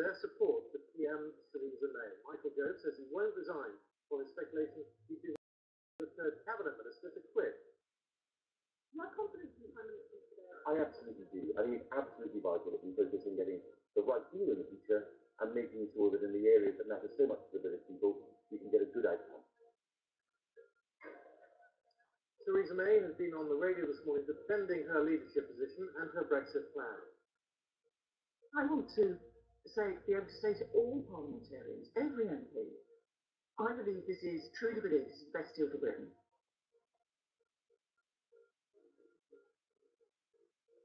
their support for PM Theresa May. Michael Gove says he won't resign for his speculation he'd be the third cabinet minister to quit. You have confidence in the Prime Minister today? I absolutely do. I think it's absolutely vital that we focus on getting the right people in the future and making sure that in the areas that matter so much to the British people, we can get a good outcome. Theresa May has been on the radio this morning defending her leadership position and her Brexit plan. I want to be able to say to all parliamentarians, every MP, I believe truly believe this is the best deal for Britain.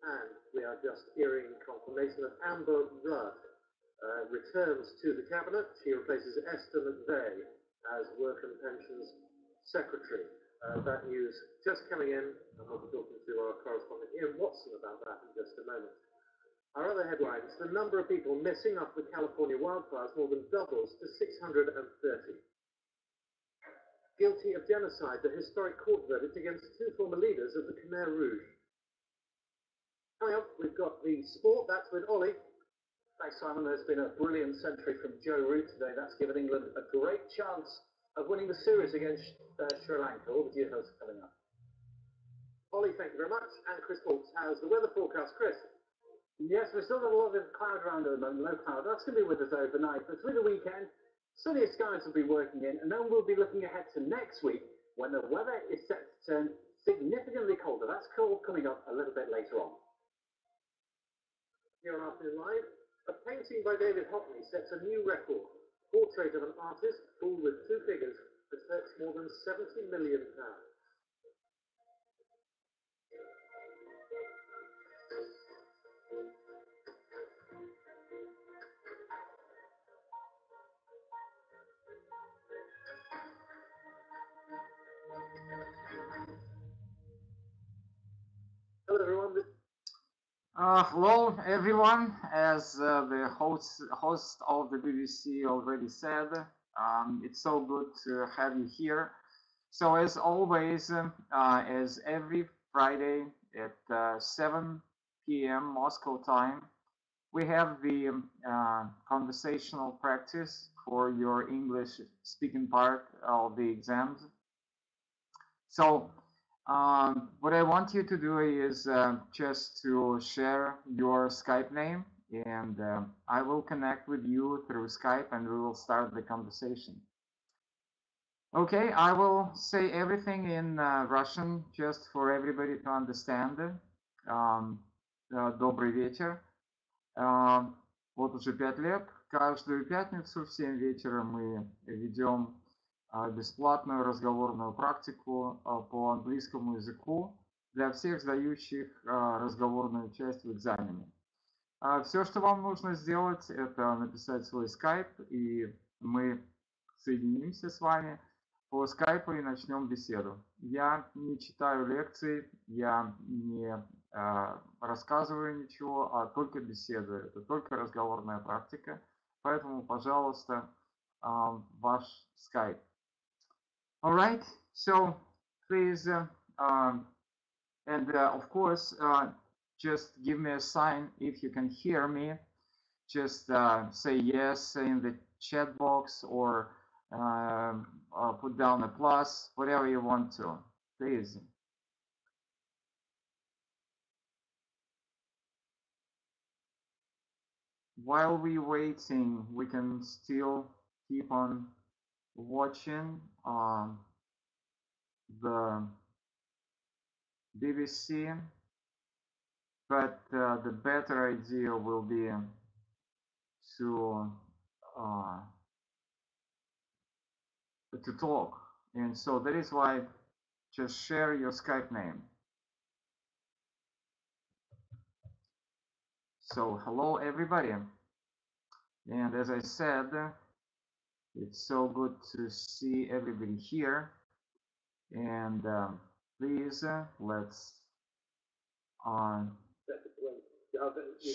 And we are just hearing confirmation that Amber Rudd returns to the cabinet. She replaces Esther McVeigh as Work and Pensions Secretary. That news just coming in, and we'll be talking to our correspondent Ian Watson about that in just a moment. Our other headlines: the number of people missing after the California wildfires more than doubles to 630. Guilty of genocide, the historic court verdict against two former leaders of the Khmer Rouge. Coming up, we've got the sport. That's with Ollie. Thanks, Simon. There's been a brilliant century from Joe Root today. That's given England a great chance of winning the series against Sri Lanka. All the details coming up. Ollie, thank you very much. And Chris Bolts has the weather forecast. Chris? Yes, we've still got a lot of cloud around at the moment, low cloud. That's going to be with us overnight. But through the weekend, sunnier skies will be working in. And then we'll be looking ahead to next week when the weather is set to turn significantly colder. That's cold coming up a little bit later on. Here on Afternoon Live, a painting by David Hockney sets a new record. Portrait of an artist fooled with two figures that fetched more than £70 million. Hello everyone. Hello everyone. As the host of the BBC already said, it's so good to have you here. So as always, as every Friday at 7 p.m. Moscow time, we have the conversational practice for your English speaking part of the exams. So what I want you to do is just to share your Skype name, and I will connect with you through Skype and we will start the conversation. Okay, I will say everything in Russian just for everybody to understand. Добрый вечер. Вот уже 5 лет. Каждую пятницу в 7 вечера мы ведем бесплатную разговорную практику по английскому языку для всех сдающих разговорную часть в экзамене. Все, что вам нужно сделать, это написать свой скайп, и мы соединимся с вами по скайпу и начнем беседу. Я не читаю лекции, я не рассказываю ничего, а только беседую. Это только разговорная практика, поэтому, пожалуйста, ваш скайп. All right, so please, of course, just give me a sign if you can hear me. Just say yes in the chat box or put down a plus, whatever you want to, please. While we're waiting, we can still keep on watching the BBC, but the better idea will be to talk, and so that is why just share your Skype name. So hello everybody, and as I said, it's so good to see everybody here, and please let's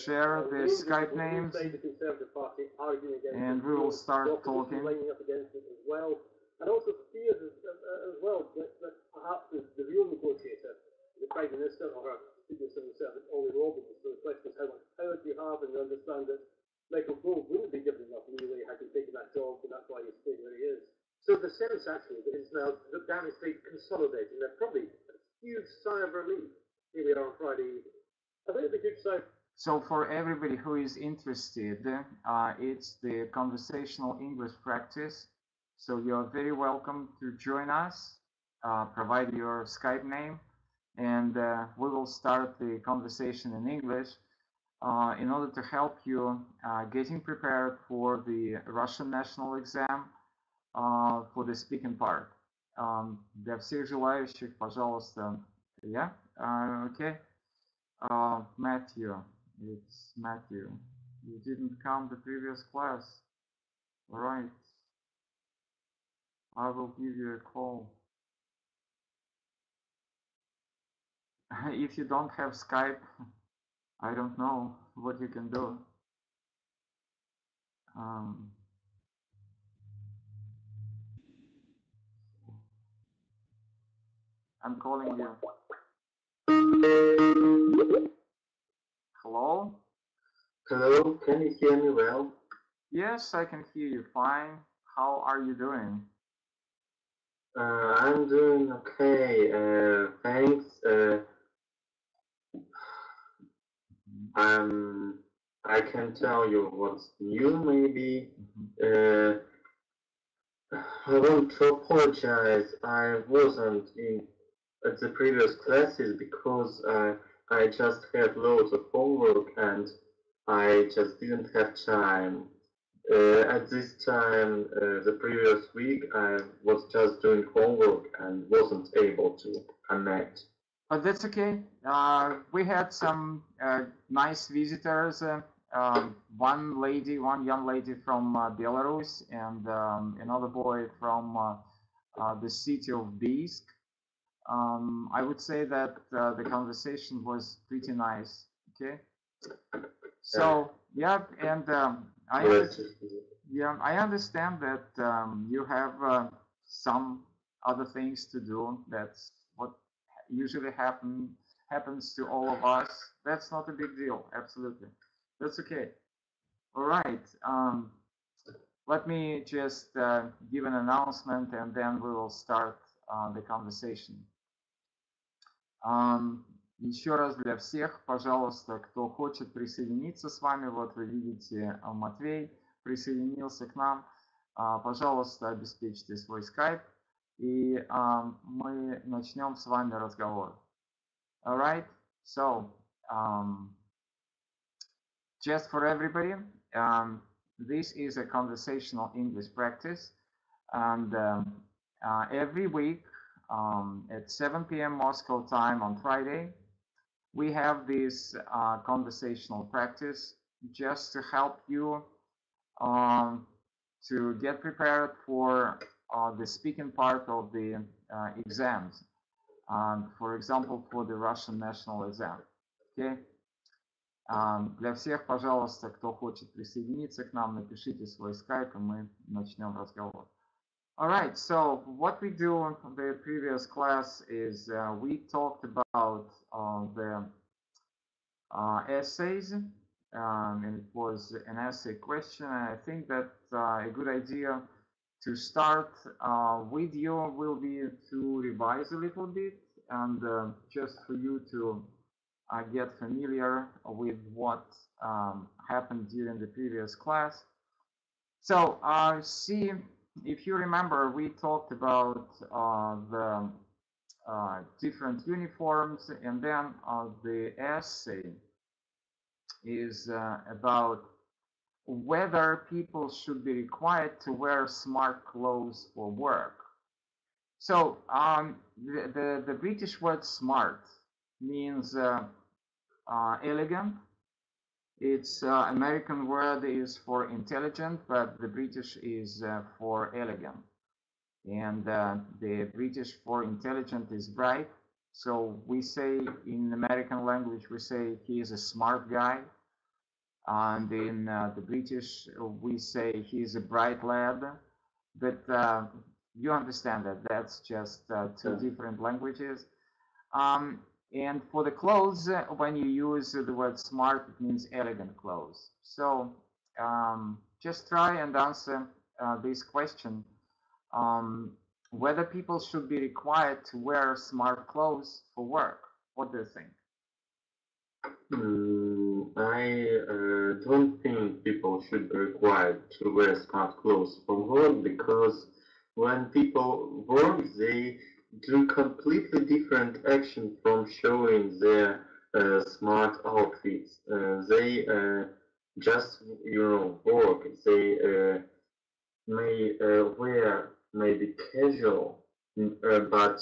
share the Skype names, and we will start talking. And also fears as well that perhaps the real negotiator, the Prime Minister or our Secret Civil Servant, Ollie Robbins. So the question is, how much power do you have? And we understand that Michael Gove wouldn't be dog, and that's why he's staying where he is. So the sense actually is now that Downing Street consolidating. They're probably a huge sigh of relief. Here we are on Friday. I think it's a huge sigh. So for everybody who is interested, it's the conversational English practice. So you're very welcome to join us. Provide your Skype name, and we will start the conversation in English in order to help you getting prepared for the Russian national exam for the speaking part. Для всех желающих, пожалуйста, yeah, okay. Matthew, it's Matthew. You didn't come the previous class. All right. I will give you a call. If you don't have Skype, I don't know what you can do. I'm calling you. Hello? Hello, can you hear me well? Yes, I can hear you fine. How are you doing? I'm doing okay, thanks. I can tell you what's new, maybe. I want to apologize. I wasn't at the previous classes because I just had loads of homework and I just didn't have time. At this time, the previous week, I was just doing homework and wasn't able to connect. But that's okay. We had some nice visitors. One young lady from Belarus, and another boy from the city of Bisk. I would say that the conversation was pretty nice. Okay. So yeah, and I understand that you have some other things to do. That's what usually happens to all of us. That's not a big deal. Absolutely, that's okay. All right. Let me just give an announcement, and then we will start the conversation. Еще раз для всех, пожалуйста, кто хочет присоединиться с вами, вот вы видите, Матвей присоединился к нам, пожалуйста, обеспечьте свой скайп, и мы начнем с вами разговор. Alright, so, just for everybody, this is a conversational English practice, and every week at 7 p.m. Moscow time on Friday, we have this conversational practice just to help you to get prepared for the speaking part of the exams. For example, for the Russian national exam. Okay? Для всех, пожалуйста, кто хочет присоединиться к нам, напишите свой скайп, и мы начнем разговор. Alright, so what we do in the previous class is we talked about the essays, and it was an essay question. And I think that a good idea to start with you will be to revise a little bit and just for you to get familiar with what happened during the previous class. So see, if you remember, we talked about the different uniforms, and then the essay is about whether people should be required to wear smart clothes for work. So the British word smart means elegant. Its American word is for intelligent, but the British is for elegant. And the British for intelligent is bright. So we say in American language, we say he is a smart guy. And in the British, we say he is a bright lad. But you understand that that's just two different languages. And for the clothes, when you use the word smart, it means elegant clothes. So just try and answer this question, whether people should be required to wear smart clothes for work. What do you think? I don't think people should be required to wear smart clothes for work, because when people work, they do completely different action from showing their smart outfits. They just, work. They may wear maybe casual, but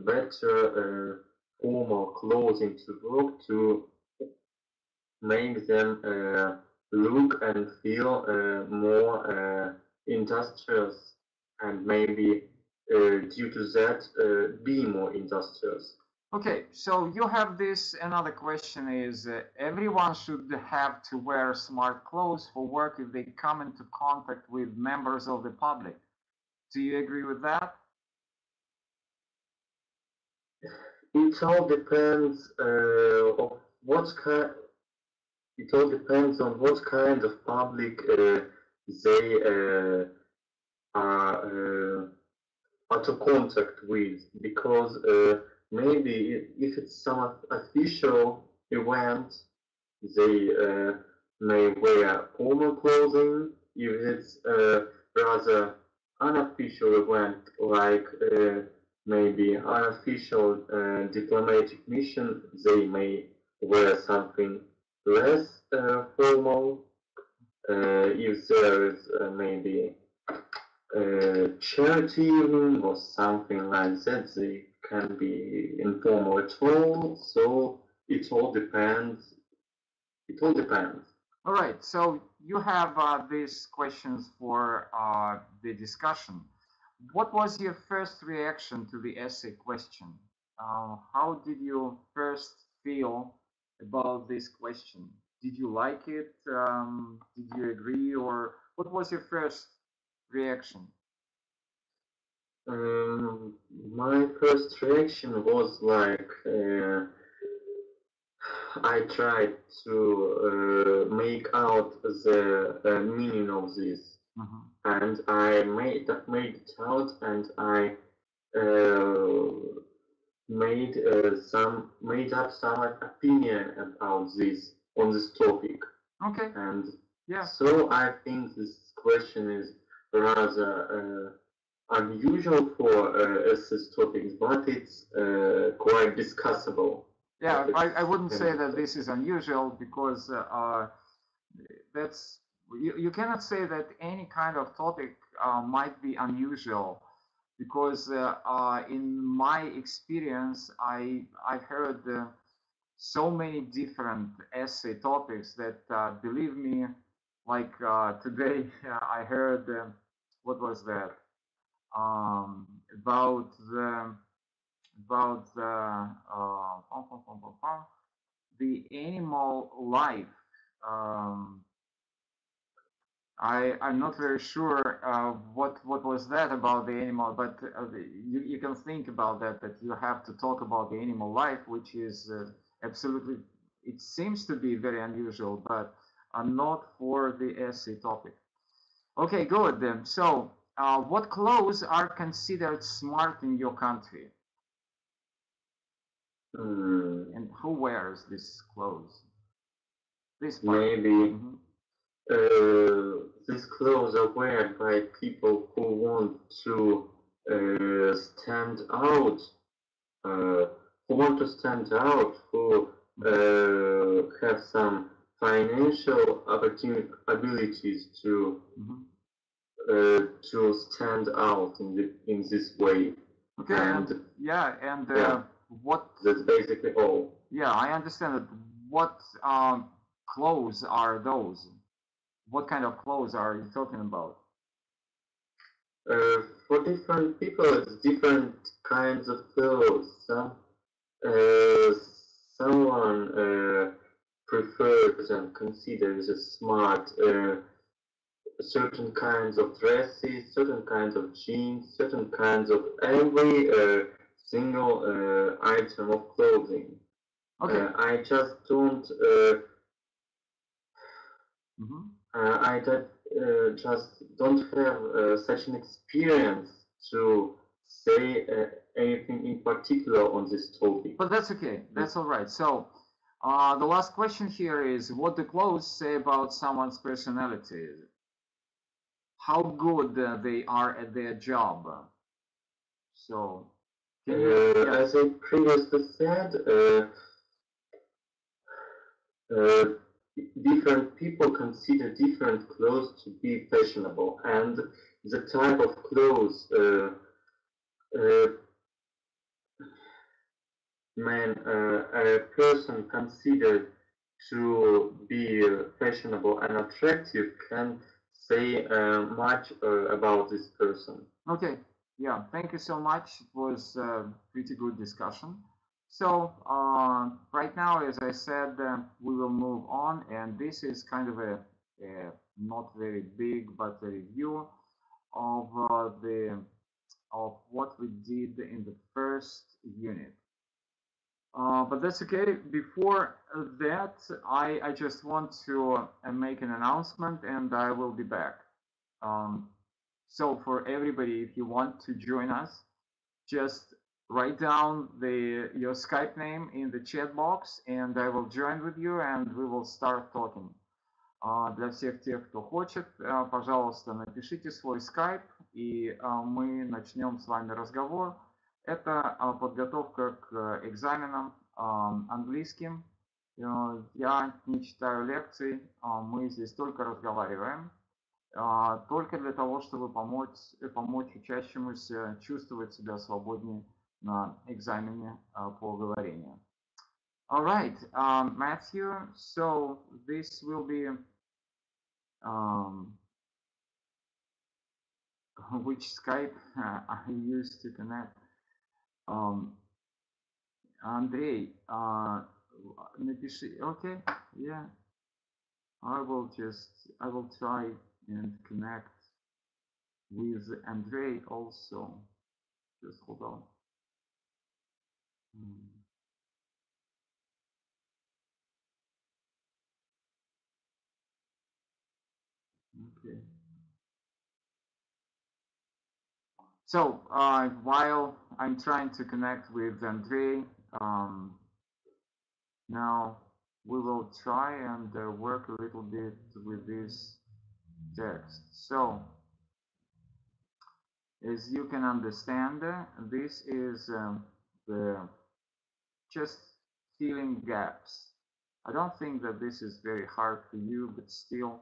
better formal clothing to work to make them look and feel more industrious, and maybe due to that be more industrious. Okay, so you have this. Another question is, everyone should have to wear smart clothes for work if they come into contact with members of the public. Do you agree with that? It all depends of what kind. It all depends on what kind of public they are to contact with, because maybe if it's some official event, they may wear formal clothing. If it's rather unofficial event, like maybe unofficial diplomatic mission, they may wear something less formal. If there is maybe charity evening or something like that, they can be informal at all. So it all depends. It all depends. All right, so you have these questions for the discussion. What was your first reaction to the essay question? How did you first feel about this question? Did you like it? Did you agree? Or what was your first reaction? My first reaction was like I tried to make out the meaning of this, and I made it out, and I made up some opinion about this on this topic. Okay. And yeah. So I think this question is rather unusual for essay topics, but it's quite discussable. Yeah, I wouldn't say that this is unusual, because that's you cannot say that any kind of topic might be unusual, because in my experience I've heard so many different essay topics that believe me, like today I heard what was that about the animal life. I'm not very sure what was that about the animal, but you can think about that you have to talk about the animal life, which is absolutely, it seems to be very unusual, but not for the essay topic. Okay, good. So what clothes are considered smart in your country? And who wears these clothes? This part. Maybe these clothes are worn by people who want to stand out, who have some financial abilities to stand out in this way. Okay, and what? That's basically all. Yeah, I understand it. What clothes are those? What kind of clothes are you talking about? For different people, it's different kinds of clothes. Someone prefers and considers as smart certain kinds of dresses, certain kinds of jeans, certain kinds of every single item of clothing. Okay. I just don't. don't have such an experience to say anything in particular on this topic. But that's okay. That's all right. So the last question here is, what do clothes say about someone's personality? How good they are at their job? So, can you, yeah. As I previously said, different people consider different clothes to be fashionable, and the type of clothes a person considered to be fashionable and attractive can say much about this person. Okay, yeah, thank you so much. It was a pretty good discussion. So right now, as I said, we will move on, and this is kind of a not very big, but a review of what we did in the first unit. But that's okay. Before that, I just want to make an announcement, and I will be back. So for everybody, if you want to join us, just write down your Skype name in the chat box, and I will join with you, and we will start talking. Для всех тех, кто хочет, пожалуйста, напишите свой Skype, и мы начнем с вами разговор. Это подготовка к экзаменам английским. Я не читаю лекций, мы здесь только разговариваем. Только для того, чтобы помочь учащемуся чувствовать себя свободнее на экзамене по говорению. All right, Matthew, so this will be which Skype I used to connect. Андрей, напиши, okay, yeah, I will try and connect with Andrei also. Just hold on. Okay. So while I'm trying to connect with Andrei, now we will try and work a little bit with this text. So, as you can understand, this is the just filling gaps. I don't think that this is very hard for you, but still,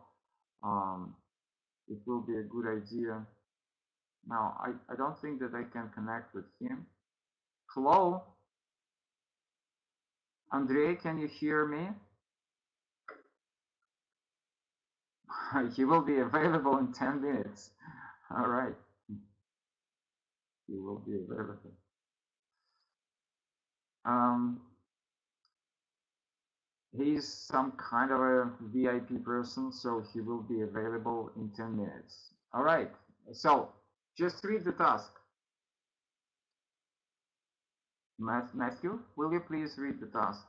it will be a good idea. Now, I don't think that I can connect with him. Hello? Andrei, can you hear me? He will be available in 10 minutes. All right. He will be available. He's some kind of a VIP person, so he will be available in 10 minutes. All right. So just read the task. Matthew, will you please read the task?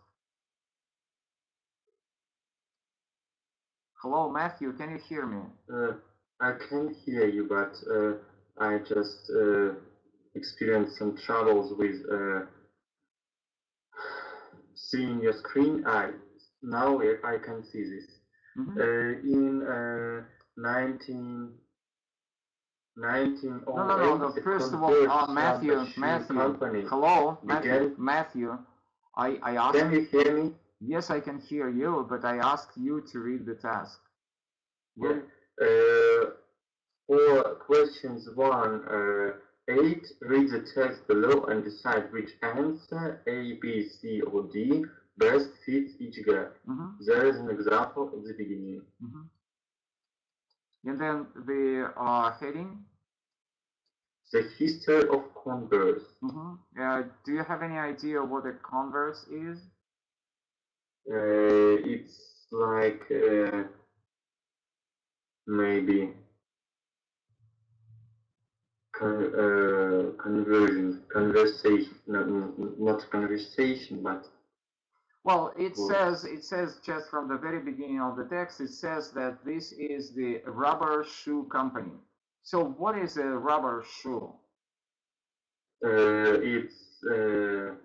Hello, Matthew, can you hear me? I can hear you, but I just experienced some troubles with seeing your screen. Now I can see this. In 1908, no. First of all, Matthew, hello, Matthew. I asked. Can you hear me? Yes, I can hear you, but I asked you to read the task. Yeah. For questions 1, 8, read the text below and decide which answer, A, B, C, or D, best fits each gap. There is an example at the beginning. And then the heading? The history of Converse. Do you have any idea what a Converse is? It's like maybe conversation, not conversation, but Well, it says just from the very beginning of the text, it says that this is the rubber shoe company. So what is a rubber shoe? It's a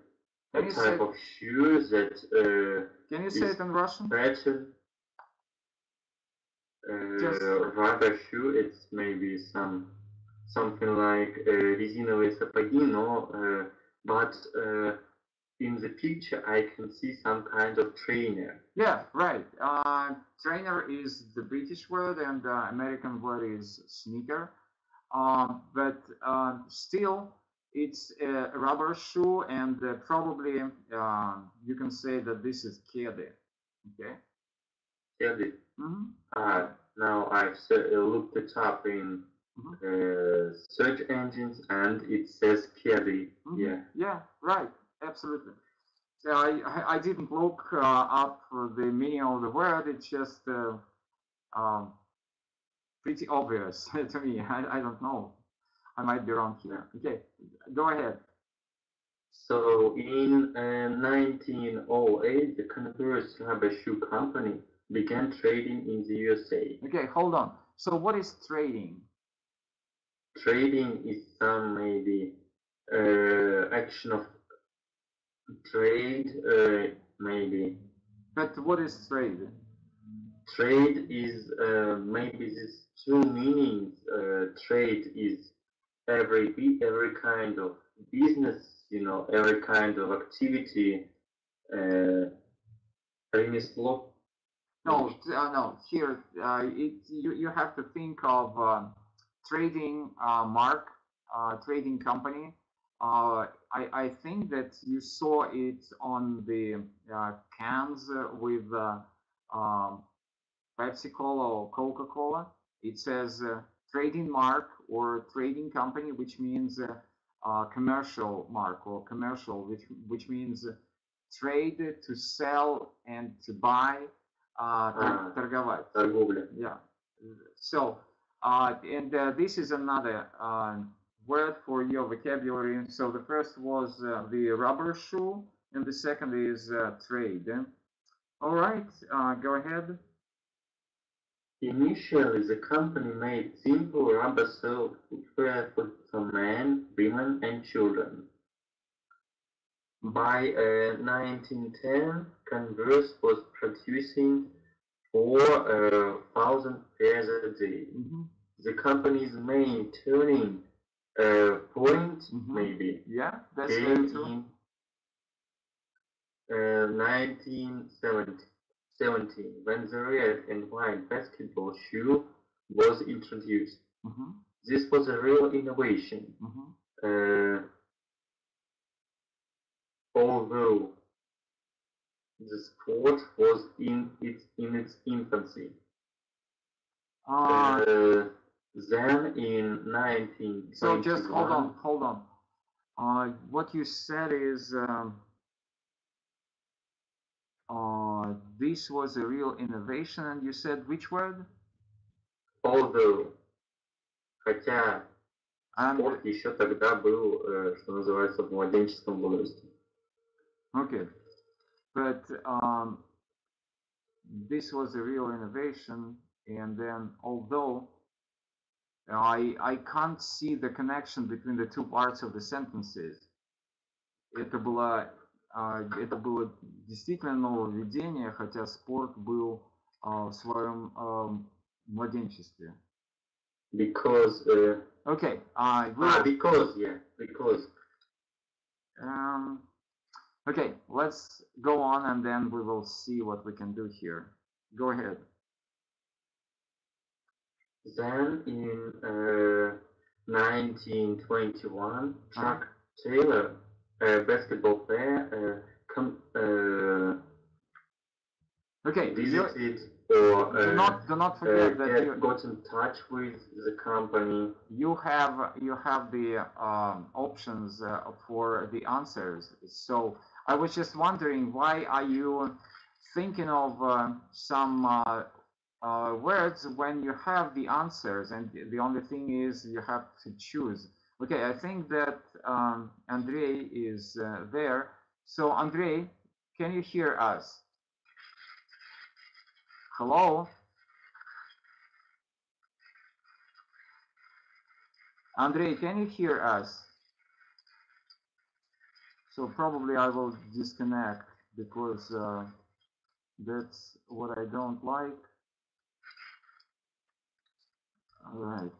type of shoe that can you say it in Russian? Rubber shoe, it's maybe something like резиновые сапоги, но but in the picture I can see some kind of trainer. Yeah, right. Trainer is the British word and the American word is sneaker. But still, it's a rubber shoe, and probably you can say that this is kedi. Okay. Kedi. Now I've looked it up in search engines, and it says kedi. Yeah. Yeah. Right. Absolutely. So I didn't look up the meaning of the word. It's just pretty obvious to me. I don't know. I might be wrong here. Okay, go ahead. So in 1908, the Converse rubber shoe company began trading in the USA. Okay, hold on. So what is trading? Trading is some maybe action of trade, maybe. But what is trade? Trade is maybe these two meanings. Trade is every kind of business, you know, every kind of activity. Ремесло. No. Here, you have to think of trading mark, trading company. I think that you saw it on the cans with Pepsi Cola or Coca Cola. It says trading mark or trading company, which means commercial mark or commercial, which means trade, to sell and to buy, торговать. Торговля. Yeah. So, and this is another word for your vocabulary. So the first was the rubber shoe, and the second is trade. All right, go ahead. Initially, the company made simple rubber sole footwear for men, women, and children. By 1910, Converse was producing 4,000 pairs a day. The company's main turning point, maybe, came in 1917, when the red and white basketball shoe was introduced. This was a real innovation. Although the sport was in its infancy. Then in 1921... So just hold on. What you said is this was a real innovation, and you said which word? Although. Хотя спорт еще тогда был, что называется, в младенческом возрасте. Okay, but this was a real innovation, and then although I can't see the connection between the two parts of the sentences. Это было действительно нововведение, хотя спорт был в своем младенчестве. Because. Okay. Because. Okay, let's go on and then we will see what we can do here. Go ahead. Then in 1921, Chuck Taylor, a basketball player, visited or do not forget that you got in touch with the company. You have the options for the answers. So I was just wondering, why are you thinking of some words when you have the answers and the only thing is you have to choose? Okay, I think that Andrei is there. So Andrei, can you hear us? Hello? Andrei, can you hear us? So probably I will disconnect because that's what I don't like. All right.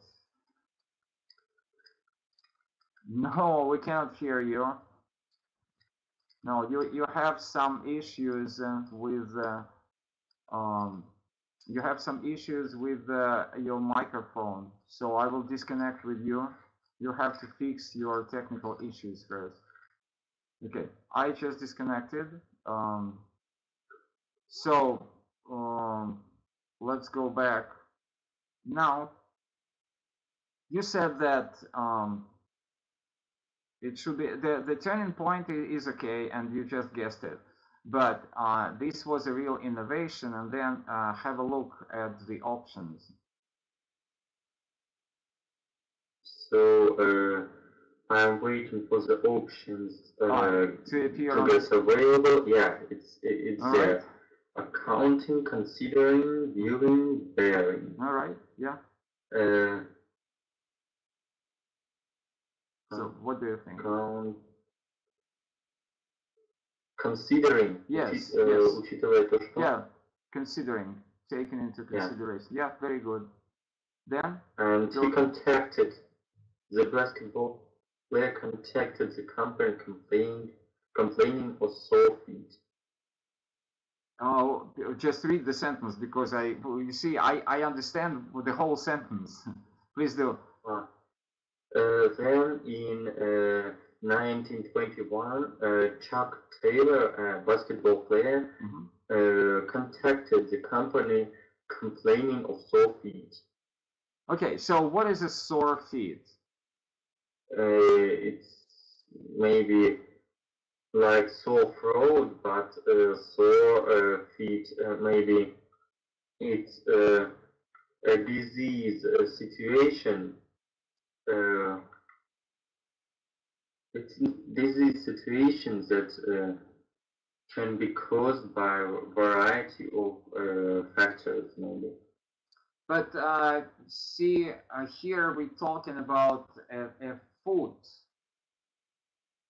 No, we cannot hear you. No, you have some issues with you have some issues with your microphone. So I will disconnect with you. You have to fix your technical issues first. Okay, I just disconnected. Let's go back. Now, you said that it should be the turning point is okay, and you just guessed it. But this was a real innovation, and then have a look at the options. So I'm waiting for the options to appear to get available. Yeah, it's right. Accounting, considering, viewing, bearing. All right. Yeah. So what do you think? Considering. Yes. Учитывая то, что. Yeah. Considering, taking into consideration. Yeah, very good. Then. And he contacted the basketball player. Contacted the company, complaining of sore feet. Oh, just read the sentence because you see, I understand the whole sentence. Please do. Then in 1921, Chuck Taylor, a basketball player, contacted the company complaining of sore feet. Okay, so what is a sore feet? It's maybe like sore throat, but sore feet, maybe it's a disease situation. It's disease situations that can be caused by a variety of factors, maybe. But see, here we're talking about a foot.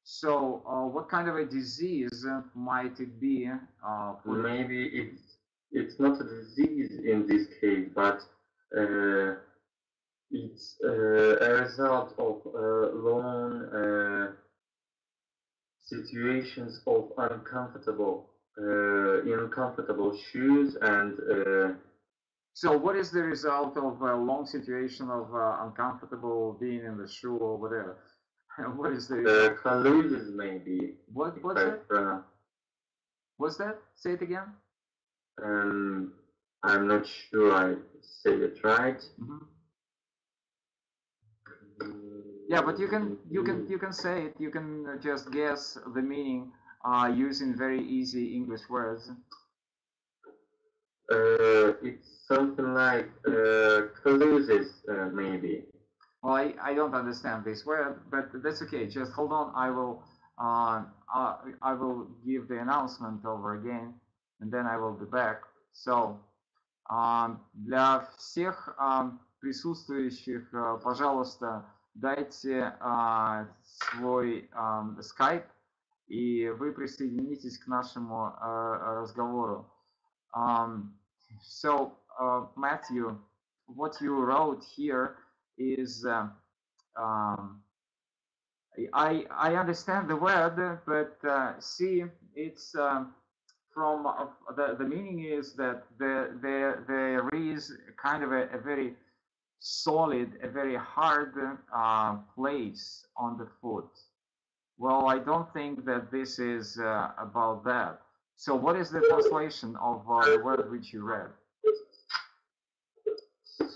So, what kind of a disease might it be? Maybe it's not a disease in this case, but it's a result of long situations of uncomfortable shoes and. So, what is the result of a long situation of uncomfortable being in the shoe or whatever? What is the collusions maybe? What's that? What's that? Say it again. I'm not sure I said it right. Yeah, but you can say it. You can just guess the meaning using very easy English words. It's something like collusions, maybe. Well, I don't understand this word, but that's okay. Just hold on. I will give the announcement over again, and then I will be back. So, для всех присутствующих, пожалуйста, дайте свой Skype, и вы присоединитесь к нашему разговору. So, Matthew, what you wrote here is I understand the word, but see, it's from the meaning is that there is kind of a very solid, a very hard place on the foot. Well, I don't think that this is about that. So what is the translation of the word which you read?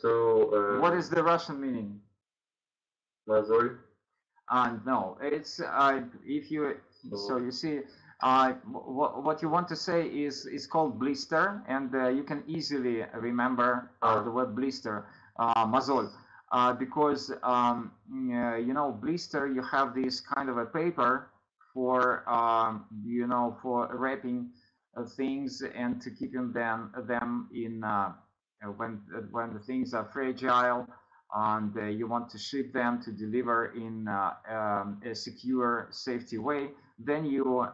So what is the Russian meaning? Mozol? No, it's if you so you see what you want to say is called blister, and you can easily remember the word blister, mozol, because you know, blister, you have this kind of a paper for for wrapping things and to keeping them in when the things are fragile and you want to ship them to deliver in a secure, safety way. Then you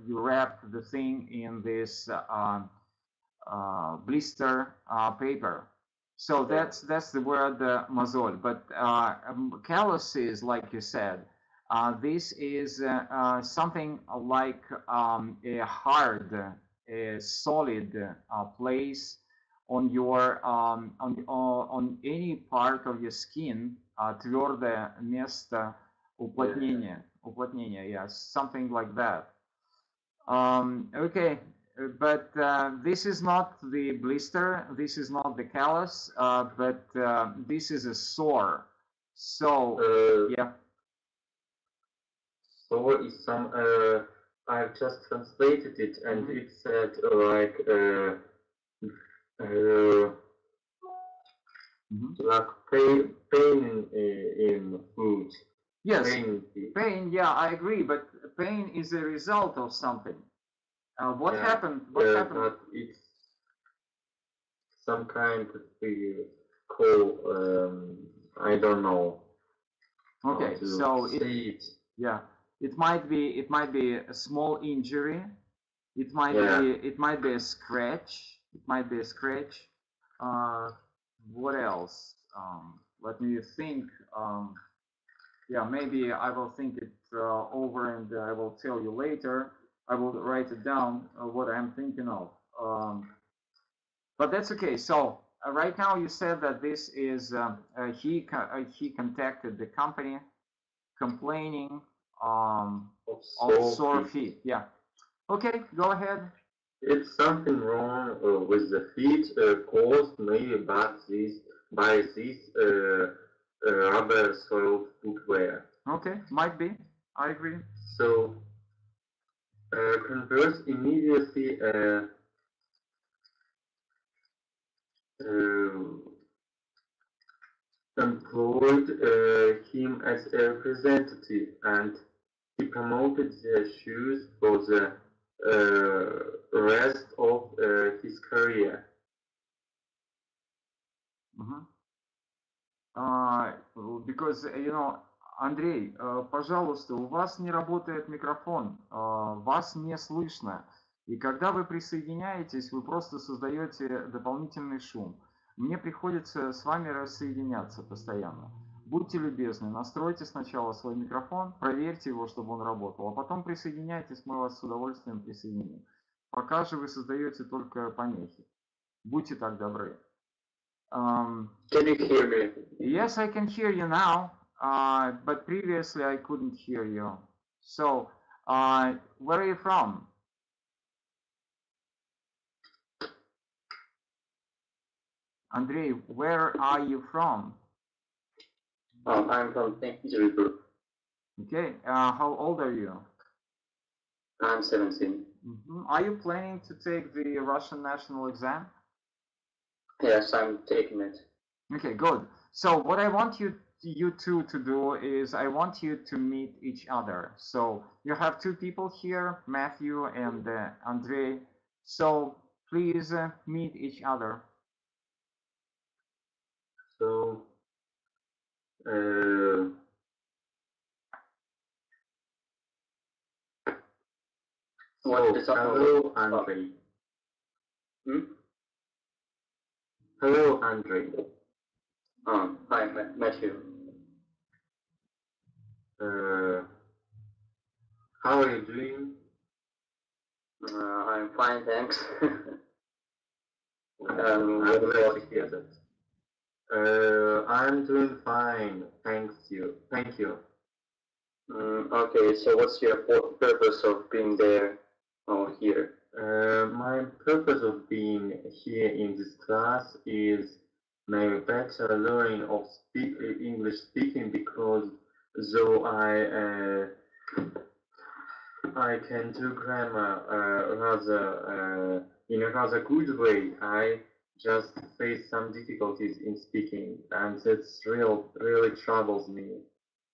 you wrap the thing in this blister paper. So that's the word mozol. But calluses, like you said, this is something like a hard, a solid place on your on any part of your skin, твердое место уплотнения, yeah, something like that. Okay, but this is not the blister, this is not the callus, but this is a sore. So yeah. Sore is some. I've just translated it, and it said like like pain in food. Yes, pain. Yeah, I agree. But pain is a result of something. What happened? What happened? But it's some kind of we call. I don't know. Okay, so it might be a small injury. It might be a scratch. It might be a scratch. What else? Let me think. Yeah, maybe I will think it over and I will tell you later. I will write it down what I'm thinking of. But that's okay. So right now you said that this is he contacted the company complaining of sore feet. Yeah. Okay, go ahead. It's something wrong with the feet caused maybe by this rubber soiled footwear. Okay, might be. I agree. So Converse immediately employed him as a representative, and he promoted the shoes for the rest of his career. Because, Андрей, пожалуйста, у вас не работает микрофон, вас не слышно. И когда вы присоединяетесь, вы просто создаете дополнительный шум. Мне приходится с вами рассоединяться постоянно. Будьте любезны, настройте сначала свой микрофон, проверьте его, чтобы он работал, а потом присоединяйтесь, мы вас с удовольствием присоединим. Пока же вы создаете только помехи. Будьте так добры. Can you hear me? Yes, I can hear you now, but previously I couldn't hear you. So, where are you from? Andrei, where are you from? I'm from St. Petersburg. Okay, how old are you? I'm 17. Are you planning to take the Russian national exam? Yes, I'm taking it. Okay, good. So what I want you two to do is I want you to meet each other. So you have two people here, Matthew and Andrei. So please meet each other. So, hello, Andrei. Hello, Andrei. Hi, Matthew. How are you doing? I'm fine, thanks. I'm glad to hear that. I'm doing fine, thank you. Okay, so what's your purpose of being there or here? My purpose of being here in this class is my better learning of English speaking, because though I can do grammar rather in a rather good way, I just face some difficulties in speaking, and it really troubles me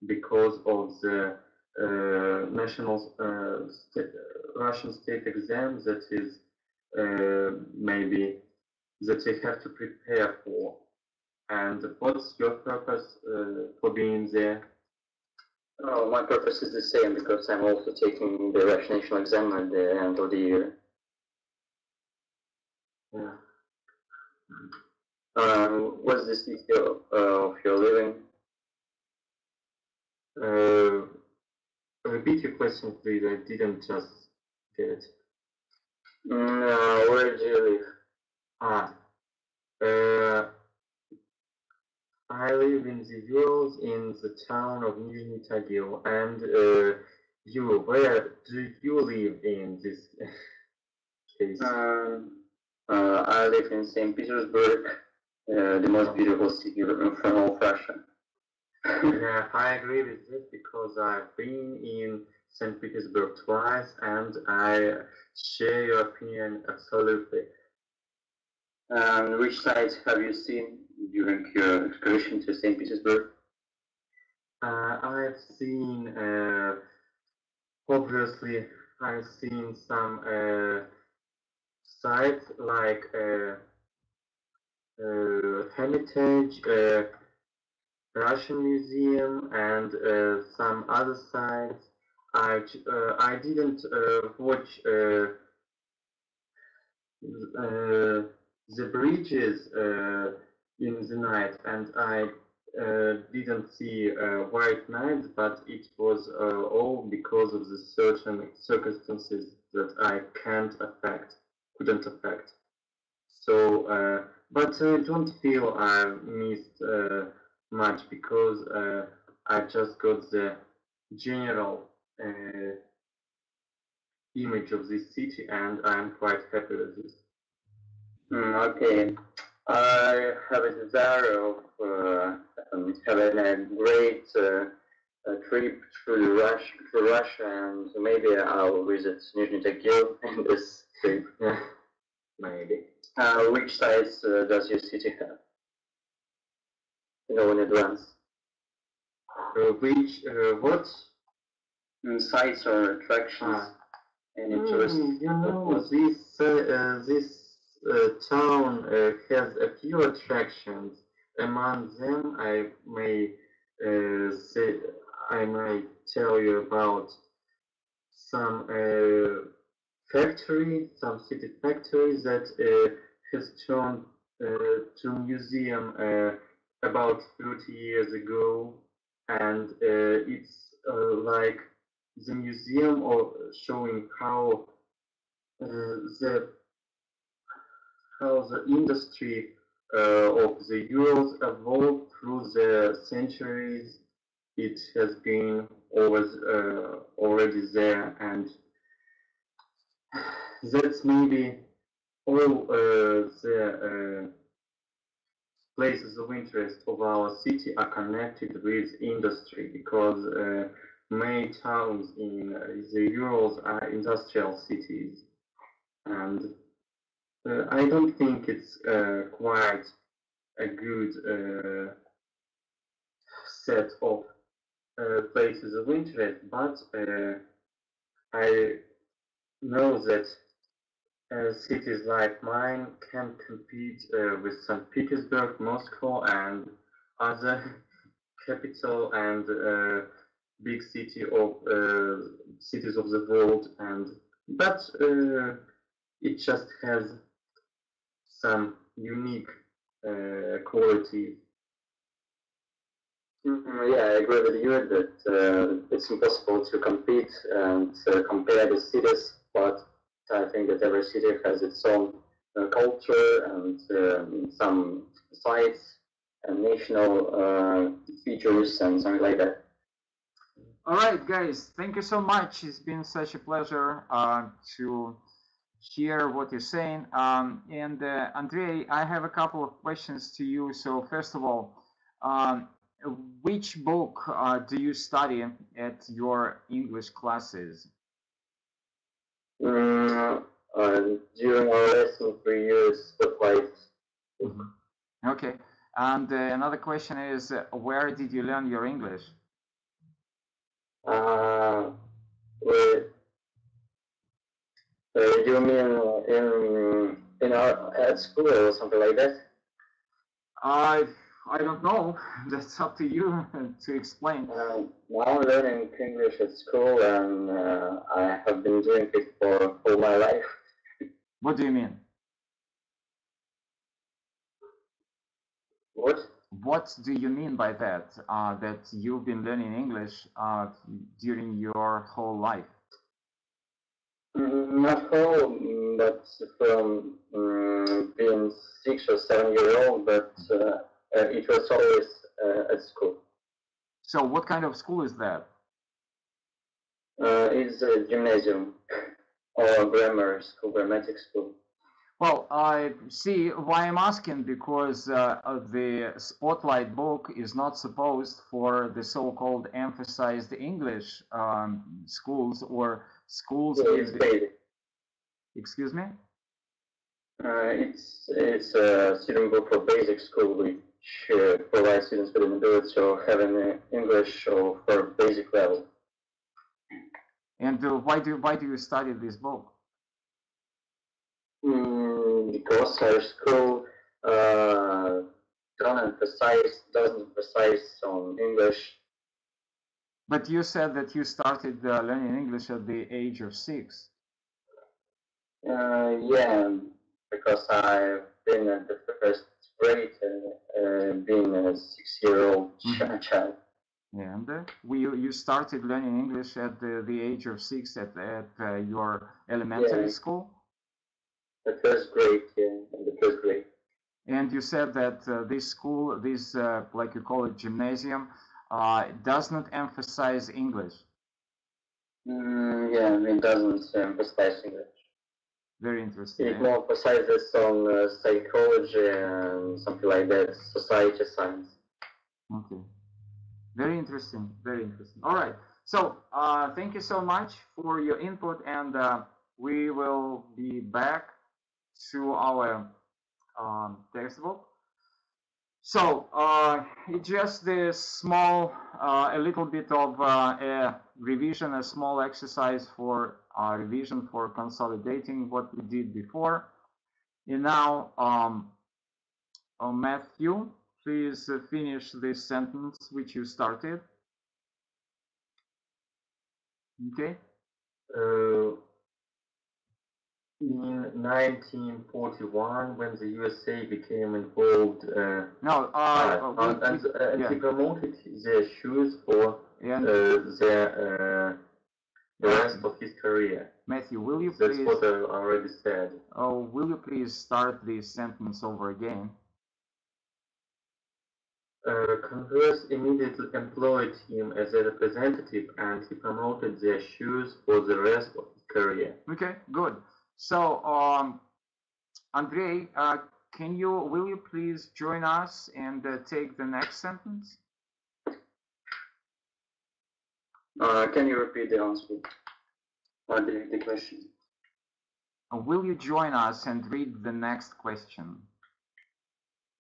because of the national Russian state exam that is maybe that you have to prepare for. And what's your purpose for being there? Oh, my purpose is the same because I'm also taking the Russian national exam at the end of the year. Yeah. What's the city of your living? Repeat your question, please. I didn't just get it. Where do you live? I live in the Urals in the town of Nizhny Tagil. And you, where do you live in this case? I live in St. Petersburg, the most beautiful city from all Russia. Yeah, I agree with this because I've been in St. Petersburg twice and I share your opinion absolutely. Which sites have you seen during your excursion to St. Petersburg? I've seen, obviously, I've seen some sites like Hermitage, Russian Museum, and some other sites. I didn't watch the bridges in the night, and I didn't see white nights, but it was all because of the certain circumstances that I couldn't affect. So, but I don't feel I missed much because I just got the general image of this city, and I'm quite happy with this. Okay, I have a desire of having a great trip through Russia, and maybe I'll visit Nizhny Tagil in this trip. Maybe. Which sites does your city have? You know, in advance. What? Sites or attractions? Any tourist? You know, this town has a few attractions. Among them, I may tell you about some city factories that has turned to museum about 30 years ago, and it's like the museum or showing how the industry of the Urals evolved through the centuries. It has been always already there, and that's maybe all the places of interest of our city are connected with industry, because many towns in the Urals are industrial cities, and I don't think it's quite a good set of places of interest, but I know that cities like mine can compete with St. Petersburg, Moscow, and other capital and big cities of the world, but it just has some unique quality. Yeah, I agree with you that it's impossible to compete and compare the cities, but I think that every city has its own culture and some sites and national features and something like that. All right, guys, thank you so much. It's been such a pleasure to hear what you're saying. And Andrei, I have a couple of questions to you. So first of all, which book do you study at your English classes? During our lesson 3 years, but like. Okay. And another question is, where did you learn your English? With, you mean in our at school or something like that? I don't know. That's up to you to explain. Now I'm learning English at school, and I have been doing it for all my life. What do you mean? What? What do you mean by that? That you've been learning English during your whole life? Not whole, but from being 6 or 7 years old, but it was always at school. So what kind of school is that? It's a gymnasium or grammar school, grammatic school. Well, I see why I'm asking, because the Spotlight book is not supposed for the so-called emphasized English schools or schools. Yeah, it's basic. Excuse me? It's a student book for basic school, which provides students with an ability of having English or for basic level. And why do you study this book? Because our school doesn't emphasize on English. But you said that you started learning English at the age of 6. Yeah, because I've been at the first grade being a 6-year-old child. Yeah, and you started learning English at the age of 6 at your elementary school? The first grade, yeah, in the first grade. And you said that this school, this like you call it gymnasium, does not emphasize English. Yeah, it doesn't emphasize English. Very interesting. It more emphasizes on psychology and something like that, society science. Okay. Very interesting. Very interesting. All right. So thank you so much for your input, and we will be back to our textbook. So it's just this small, a little bit of a revision, a small exercise for revision for consolidating what we did before. And now, Matthew, please finish this sentence which you started. Okay. In 1941, when the USA became involved, he promoted their shoes for the rest of his career. Matthew, will you That's please? what I already said. Oh, will you please start this sentence over again? Congress immediately employed him as a representative, and he promoted their shoes for the rest of his career. Okay, good. So, Andrei, will you please join us and take the next sentence? Can you repeat the answer? Or the question? Will you join us and read the next question?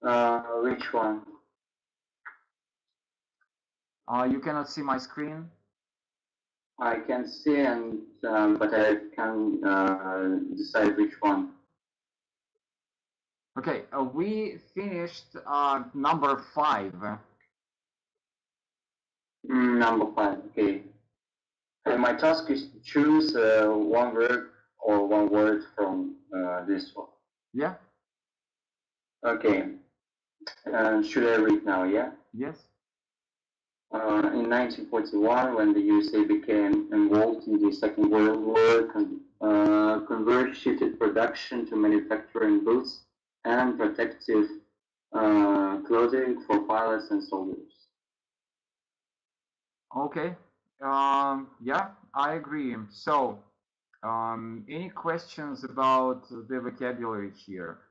Which one? You cannot see my screen? I can see, and but I can decide which one. Okay, we finished number 5. Number 5, okay. And my task is to choose one word or one word from this one. Yeah. Okay. Should I read now, yeah? Yes. In 1941, when the USA became involved in the Second World War, Converge shifted production to manufacturing boots and protective clothing for pilots and soldiers. Okay. Yeah, I agree. So, any questions about the vocabulary here?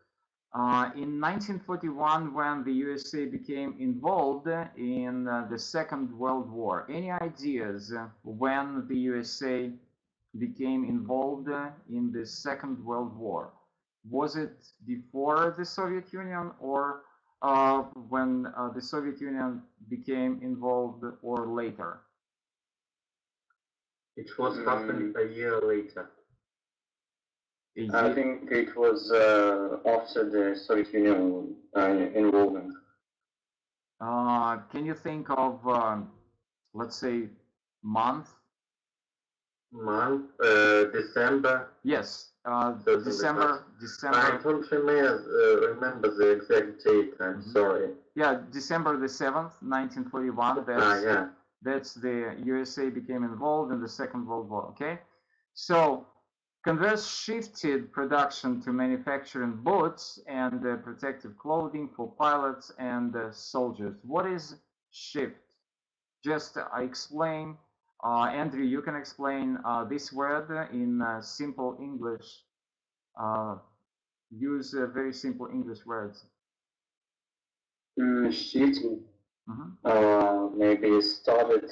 In 1941, when the USA became involved in the Second World War, any ideas when the USA became involved in the Second World War? Was it before the Soviet Union, or when the Soviet Union became involved, or later? It was happened a year later. I think it was after the Soviet Union involvement. Can you think of, let's say, month? December. Yes, So December. I don't remember the exact date. I'm sorry. Yeah, December the 7th, 1941. That's the USA became involved in the Second World War. Okay, so Converse shifted production to manufacturing boots and protective clothing for pilots and soldiers. What is shift? Just I explain. Andrew, you can explain this word in simple English. Use very simple English words. Shifting. Maybe started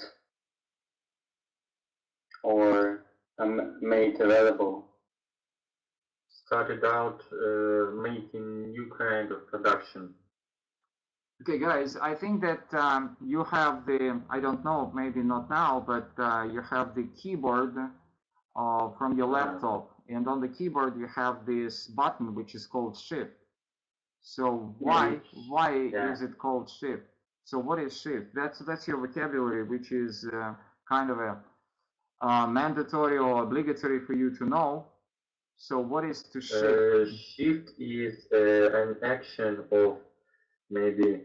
or made available. Started out making new kind of production. Okay, guys, I think that you have the, I don't know, maybe not now, but you have the keyboard from your laptop. And on the keyboard, you have this button, which is called shift. So why is it called shift? So what is shift? That's your vocabulary, which is kind of a mandatory or obligatory for you to know. So what is to shift? Shift is an action of maybe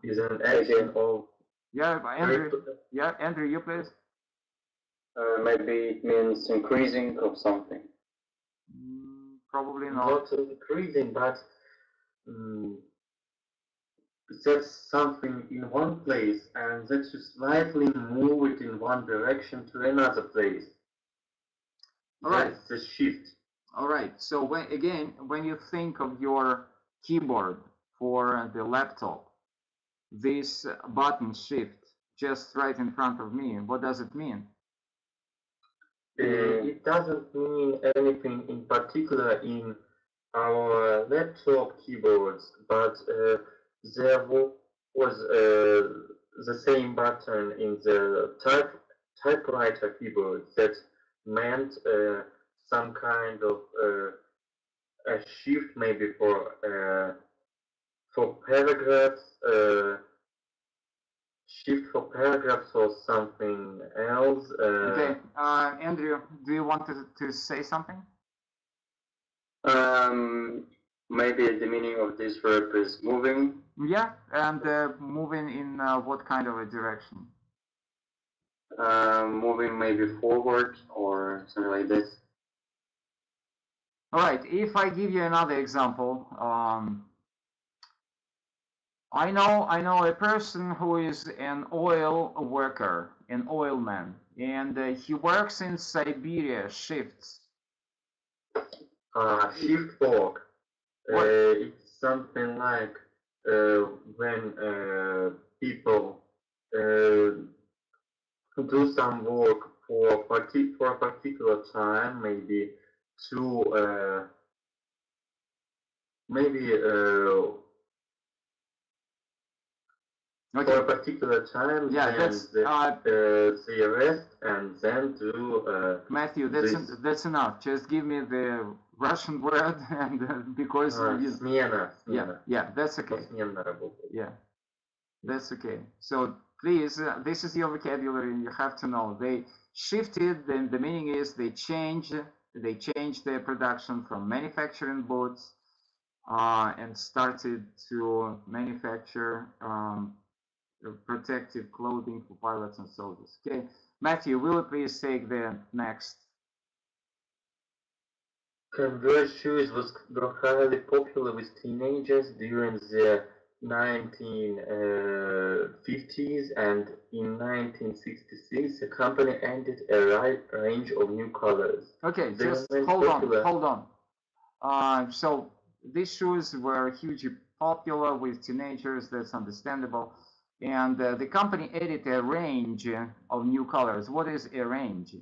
is an action of Andrew, you please. Maybe it means increasing of something. Probably not. Not increasing, but that's something in one place, and that you slightly move it in one direction to another place. All right. That's the shift. All right. So when you think of your keyboard for the laptop, this button shift just right in front of me, what does it mean? It doesn't mean anything in particular in our laptop keyboards, but there was the same button in the typewriter keyboard that meant some kind of a shift, maybe for paragraphs, shift for paragraphs or something else. Okay, Andrew, do you want to say something? Maybe the meaning of this verb is moving. Yeah, and moving in what kind of a direction? Moving maybe forward or something like this. All right, if I give you another example, I know a person who is an oil worker, an oilman, and he works in Siberia shifts. Shift work. It's something like when people do some work for a particular time, maybe to for a particular time, they rest and then do. Matthew, that's enough. Just give me the Russian word, and because смена. Yeah, that's okay. Yeah, that's okay. So please, this is your vocabulary, and you have to know. They shifted, and the meaning is they changed their production from manufacturing boots and started to manufacture protective clothing for pilots and soldiers. Okay, Matthew, will you please take the next? Converse shoes were highly popular with teenagers during the 1950s, and in 1966 the company added a range of new colors. Okay, just hold on. So these shoes were hugely popular with teenagers, that's understandable. And the company added a range of new colors. What is a range?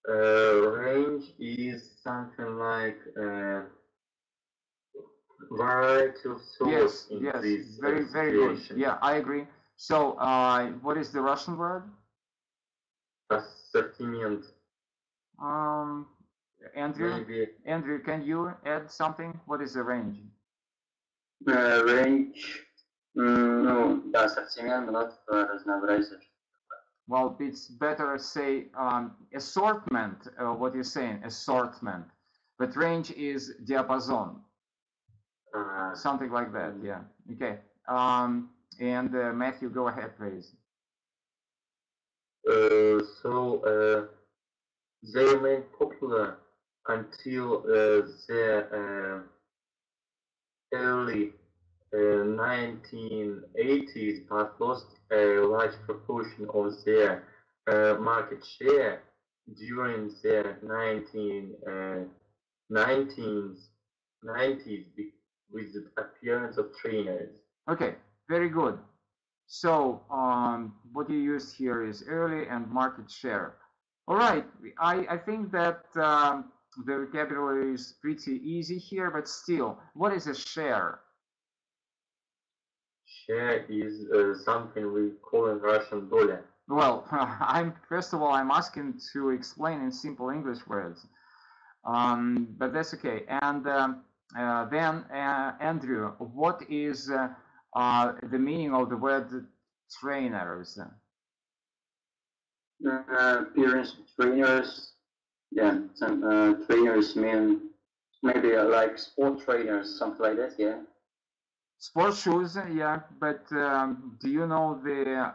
Range is something like variety of sorts. Yes, very good. Yeah, I agree. So, what is the Russian word? Ассортимент. Andrew, Maybe. Andrew, can you add something? What is the range? Range, ну, да, ассортимент, множество, разнообразие. Well, it's better say assortment, what you're saying, assortment. But range is diapason. Something like that, yeah. Okay. And Matthew, go ahead, please. So they remain popular until the early 1980s, but lost a large proportion of their market share during the 1990s with the appearance of trainers. Okay, very good. So what you use here is early and market share. All right, I think that the vocabulary is pretty easy here, but still, what is a share? Share is something we call in Russian doля. Well, first of all, I'm asking to explain in simple English words, but that's okay. And then, Andrew, what is the meaning of the word trainers? Appearance of trainers, yeah, some trainers mean maybe like sport trainers, something like that, yeah. Sport shoes, yeah, but do you know the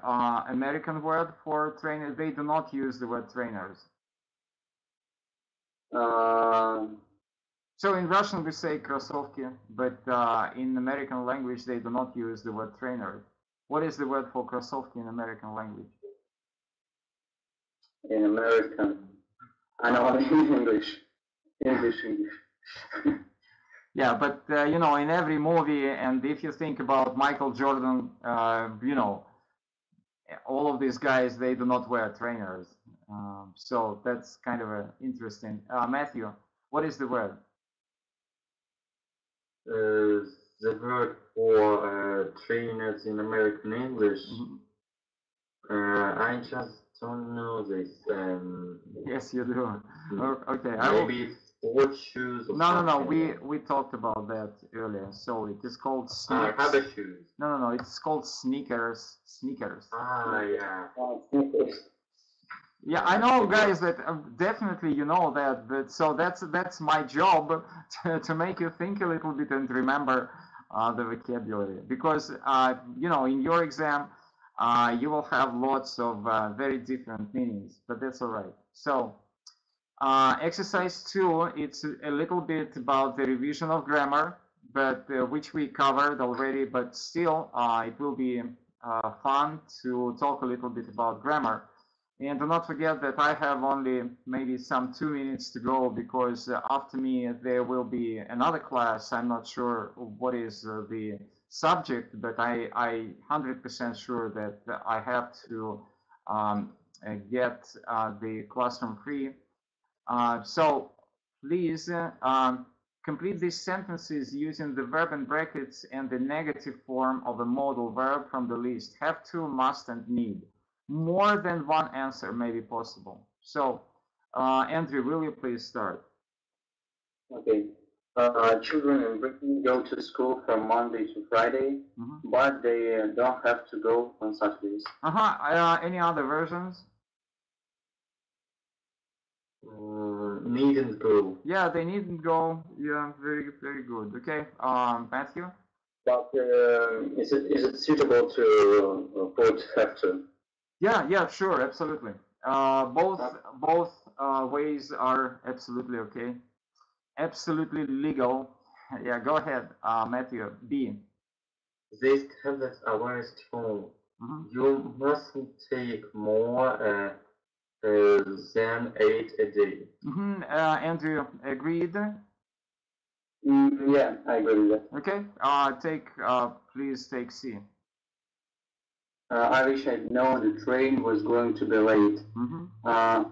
American word for trainer? They do not use the word trainers. So in Russian we say кроссовки, but in American language they do not use the word trainer. What is the word for кроссовки in American language? In American, I know in English. Yeah, but you know, in every movie, and if you think about Michael Jordan, you know, all of these guys, they do not wear trainers. So that's kind of interesting. Matthew, what is the word? The word for trainers in American English, I just don't know this. Yes, you do. Okay. Maybe it's sport shoes or something. No. We talked about that earlier. So it is called sneakers. Rubber shoes. No. It's called sneakers. Sneakers. Yeah. Yeah, I know, guys, that definitely you know that. But so that's my job to make you think a little bit and remember the vocabulary, because you know, in your exam you will have lots of very different meanings, but that's all right. So exercise 2, it's a little bit about the revision of grammar, but which we covered already, but still it will be fun to talk a little bit about grammar. And do not forget that I have only maybe some 2 minutes to go, because after me there will be another class. I'm not sure what is the subject, but I 100% sure that I have to get the classroom free. So please complete these sentences using the verb in brackets and the negative form of a modal verb from the list. Have to, must, and need. More than one answer may be possible. So, Andrew, will you please start? Okay. Children in Britain go to school from Monday to Friday, but they don't have to go on Saturdays. Any other versions? Needn't go. Yeah, they needn't go. Yeah, very good. Okay, Matthew? But is it suitable to put have to? Yeah, sure, absolutely. Both ways are absolutely okay. Absolutely legal. Yeah, go ahead, Matthew. B. These tablets are very strong. You mustn't take more than 8 a day. Andrew, agreed? Yeah, I agree with that. Okay, please take C. I wish I'd known the train was going to be late. I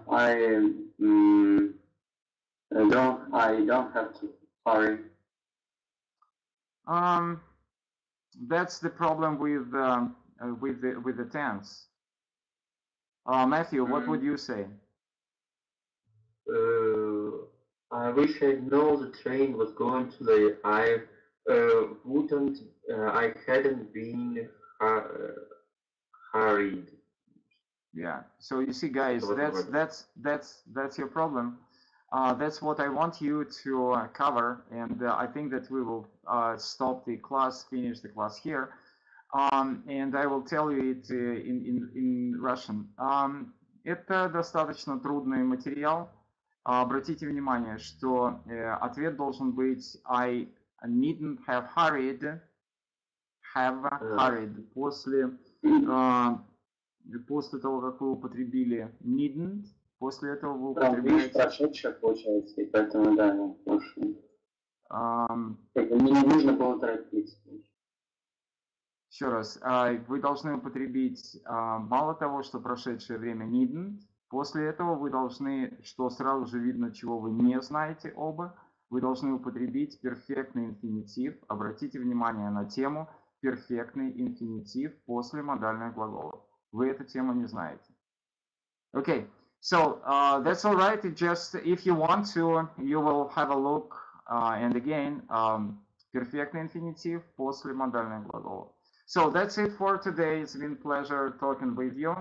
don't have to hurry. That's the problem with with the tense. Matthew, what would you say? I wish I know the train was going today. I wouldn't. I hadn't been hurried. Yeah. So you see, guys, that's your problem. That's what I want you to cover, and I think that we will stop the class, finish the class here, and I will tell you it in Russian. Это достаточно трудный материал. Обратите внимание, что ответ должен быть I needn't have hurried, после того, как вы употребили needn't, после этого вы употребляете... прошедшее получается, и поэтому, да, мне не нужно было торопиться. Еще раз, вы должны употребить мало того, что прошедшее время needn't, после этого вы должны, что сразу же видно, чего вы не знаете оба, вы должны употребить перфектный инфинитив. Обратите внимание на тему перфектный инфинитив после модальных глаголов. Вы эту тему не знаете. Okay, so that's all right. It just, if you want to, you will have a look, and again, перфектный инфинитив после модальных глаголов. So that's it for today. It's been a pleasure talking with you.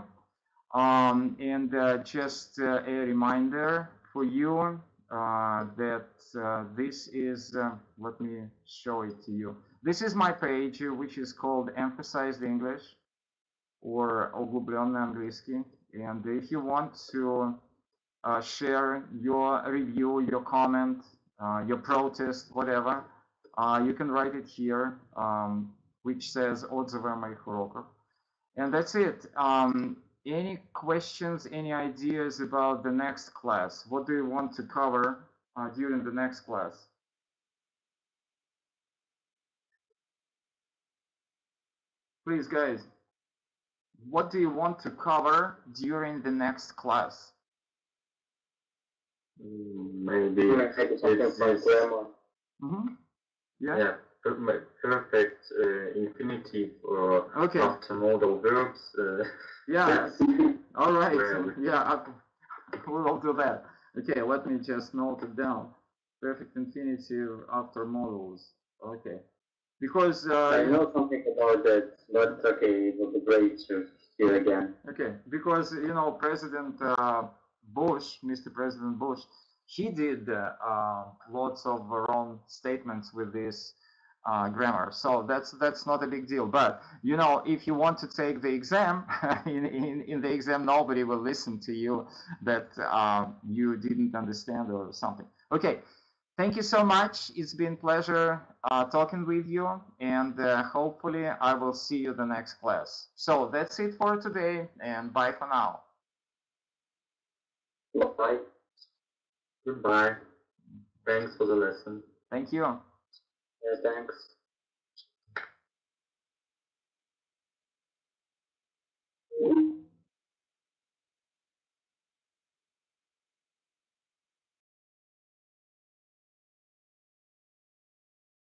And just a reminder for you that this is, let me show it to you. This is my page, which is called Emphasized English or Углубленный английский. And if you want to share your review, your comment, your protest, whatever, you can write it here, which says отзывы о моих уроках. And that's it. Any questions, any ideas about the next class? What do you want to cover during the next class? Please, guys, what do you want to cover during the next class? Maybe Yeah. Perfect infinitive or Okay. after modal verbs. Yeah. All right. Well. Yeah, we will do that. Okay, let me just note it down. Perfect infinitive after modals. Okay. Because I know something about that, but okay, it would be great to hear again. Okay, because you know President Bush, Mr. President Bush, he did lots of wrong statements with this grammar, so that's not a big deal. But you know, if you want to take the exam, in the exam nobody will listen to you that you didn't understand or something. Okay, thank you so much. It's been a pleasure talking with you, and hopefully I will see you the next class. So that's it for today, and bye for now. Bye. Goodbye. Thanks for the lesson. Thank you. Yeah, thanks.